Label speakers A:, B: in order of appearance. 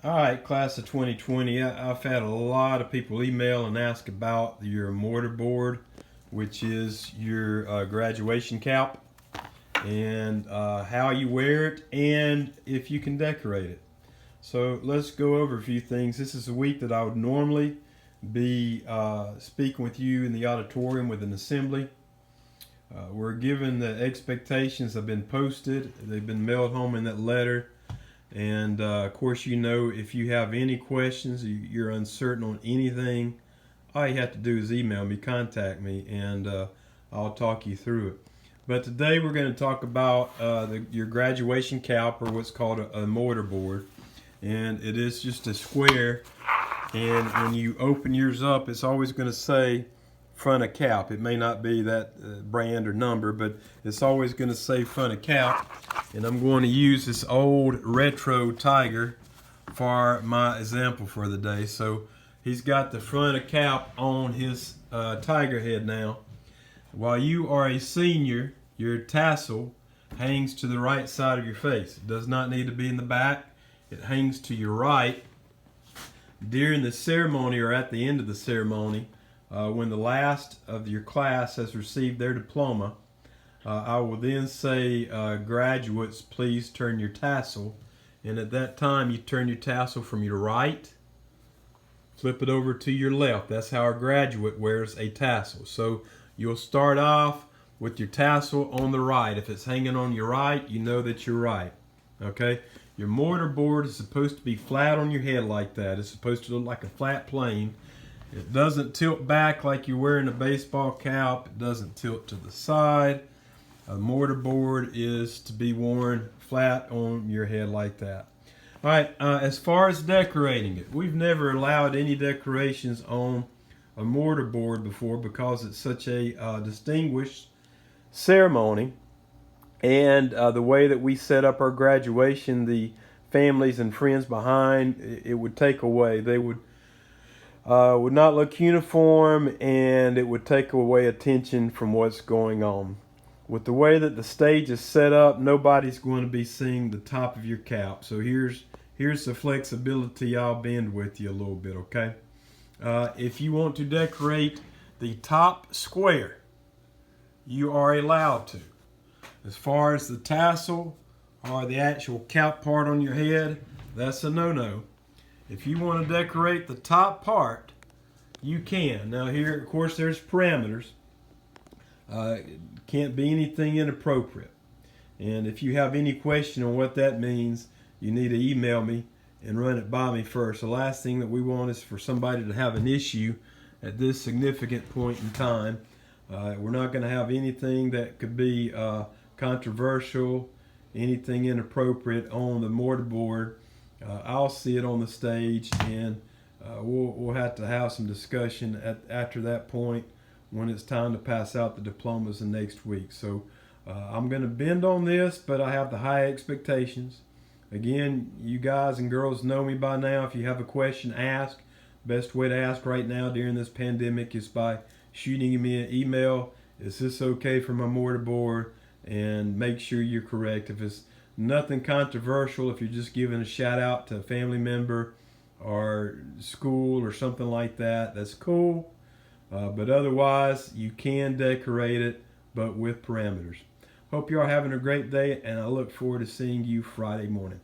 A: All right, class of 2020. I've had a lot of people email and ask about your mortar board, which is your graduation cap, and how you wear it, and if you can decorate it. So let's go over a few things. This is a week that I would normally be speaking with you in the auditorium with an assembly. We're given the expectations have been posted. They've been mailed home in that letter. And of course, if you have any questions, you're uncertain on anything, all you have to do is email me, contact me, and I'll talk you through it. But today we're going to talk about your graduation cap, or what's called a mortar board. And it is just a square. And when you open yours up, it's always going to say front of cap. It may not be that brand or number, but it's always going to say front of cap. And I'm going to use this old retro Tiger for my example for the day. So he's got the front of cap on his Tiger head now. While you are a senior, your tassel hangs to the right side of your face. It does not need to be in the back. It hangs to your right. During the ceremony or at the end of the ceremony, when the last of your class has received their diploma, I will then say, graduates, please turn your tassel. And at that time, you turn your tassel from your right, flip it over to your left. That's how a graduate wears a tassel. So you'll start off with your tassel on the right. If it's hanging on your right, you know that you're right. Okay? Your mortar board is supposed to be flat on your head like that. It's supposed to look like a flat plane. It doesn't tilt back like you're wearing a baseball cap. It doesn't tilt to the side. A mortar board is to be worn flat on your head like that. All right, as far as decorating it, we've never allowed any decorations on a mortar board before because it's such a distinguished ceremony. And the way that we set up our graduation, the families and friends behind, it would take away. They would not look uniform, and it would take away attention from what's going on. With the way that the stage is set up, nobody's going to be seeing the top of your cap. So here's the flexibility I'll bend with you a little bit, okay? If you want to decorate the top square, you are allowed to. As far as the tassel or the actual cap part on your head, that's a no-no. If you want to decorate the top part, you can. Now here, of course, there's parameters. Can't be anything inappropriate. And if you have any question on what that means, you need to email me and run it by me first. The last thing that we want is for somebody to have an issue at this significant point in time. We're not going to have anything that could be controversial, anything inappropriate on the mortar board. I'll see it on the stage, and we'll have to have some discussion after that point when it's time to pass out the diplomas the next week. So I'm going to bend on this, but I have the high expectations. Again, you guys and girls know me by now. If you have a question, ask. Best way to ask right now during this pandemic is by shooting me an email. Is this okay for my mortar board? And make sure you're correct. If it's nothing controversial, if you're just giving a shout out to a family member or school or something like that, that's cool. But otherwise, you can decorate it, but with parameters. Hope you are having a great day, and I look forward to seeing you Friday morning.